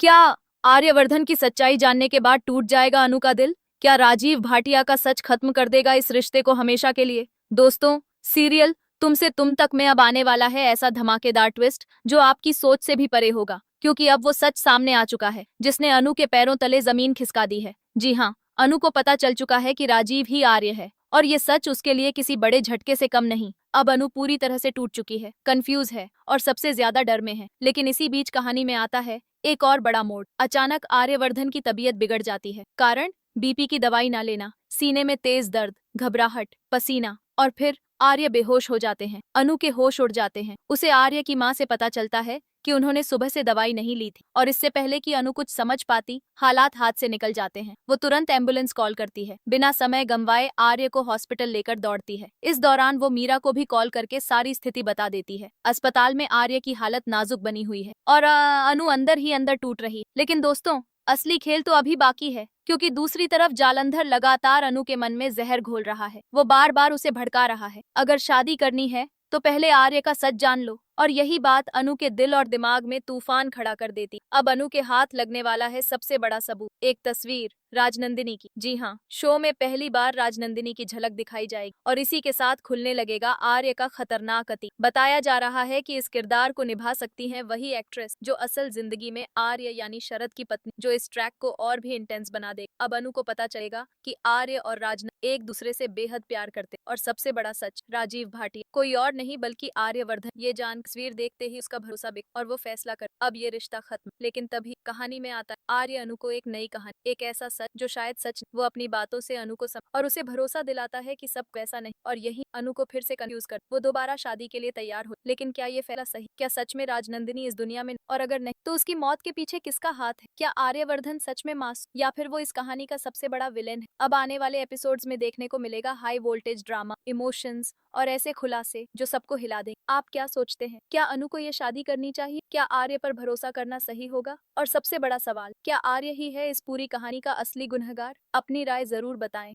क्या आर्यवर्धन की सच्चाई जानने के बाद टूट जाएगा अनु का दिल? क्या राजीव भाटिया का सच खत्म कर देगा इस रिश्ते को हमेशा के लिए? दोस्तों, सीरियल तुमसे तुम तक में अब आने वाला है ऐसा धमाकेदार ट्विस्ट जो आपकी सोच से भी परे होगा, क्योंकि अब वो सच सामने आ चुका है जिसने अनु के पैरों तले जमीन खिसका दी है। जी हाँ, अनु को पता चल चुका है कि राजीव ही आर्य है, और ये सच उसके लिए किसी बड़े झटके से कम नहीं। अब अनु पूरी तरह से टूट चुकी है, कंफ्यूज है और सबसे ज्यादा डर में है। लेकिन इसी बीच कहानी में आता है एक और बड़ा मोड़। अचानक आर्यवर्धन की तबीयत बिगड़ जाती है। कारण बीपी की दवाई ना लेना, सीने में तेज दर्द, घबराहट, पसीना, और फिर आर्य बेहोश हो जाते हैं। अनु के होश उड़ जाते हैं। उसे आर्य की माँ से पता चलता है कि उन्होंने सुबह से दवाई नहीं ली थी, और इससे पहले कि अनु कुछ समझ पाती, हालात हाथ से निकल जाते हैं। वो तुरंत एम्बुलेंस कॉल करती है, बिना समय गंवाए आर्य को हॉस्पिटल लेकर दौड़ती है। इस दौरान वो मीरा को भी कॉल करके सारी स्थिति बता देती है। अस्पताल में आर्य की हालत नाजुक बनी हुई है और अनु अंदर ही अंदर टूट रही। लेकिन दोस्तों, असली खेल तो अभी बाकी है, क्योंकि दूसरी तरफ जालंधर लगातार अनु के मन में जहर घोल रहा है। वो बार बार उसे भड़का रहा है, अगर शादी करनी है तो पहले आर्य का सच जान लो। और यही बात अनु के दिल और दिमाग में तूफान खड़ा कर देती। अब अनु के हाथ लगने वाला है सबसे बड़ा सबूत, एक तस्वीर राजनंदिनी की। जी हाँ, शो में पहली बार राजनंदिनी की झलक दिखाई जाएगी, और इसी के साथ खुलने लगेगा आर्य का खतरनाक अतीत। बताया जा रहा है कि इस किरदार को निभा सकती हैं वही एक्ट्रेस जो असल जिंदगी में आर्य यानी शरद की पत्नी, जो इस ट्रैक को और भी इंटेंस बना दे। अब अनु को पता चलेगा कि आर्य और राजनंदिनी एक दूसरे से बेहद प्यार करते, और सबसे बड़ा सच, राजीव भाटिया कोई और नहीं बल्कि आर्यवर्धन। ये जान तस्वीर देखते ही उसका भरोसा बिक, और वो फैसला कर अब ये रिश्ता खत्म। लेकिन तभी कहानी में आता है आर्य अनु को एक नई कहानी, एक ऐसा सच जो शायद सच। वो अपनी बातों से अनु को और उसे भरोसा दिलाता है कि सब वैसा नहीं, और यही अनु को फिर से कंफ्यूज कर वो दोबारा शादी के लिए तैयार हो। लेकिन क्या ये फैसला सही? क्या सच में राजनंदिनी इस दुनिया में, और अगर नहीं तो उसकी मौत के पीछे किसका हाथ है? क्या आर्यवर्धन सच में मासूम, या फिर वो इस कहानी का सबसे बड़ा विलेन है? अब आने वाले एपिसोड्स में देखने को मिलेगा हाई वोल्टेज ड्रामा, इमोशंस और ऐसे खुलासे जो सबको हिला दें। आप क्या सोचते हैं? क्या अनु को ये शादी करनी चाहिए? क्या आर्य पर भरोसा करना सही होगा? और सबसे बड़ा सवाल, क्या आर्य ही है इस पूरी कहानी का असली गुनहगार? अपनी राय जरूर बताएं।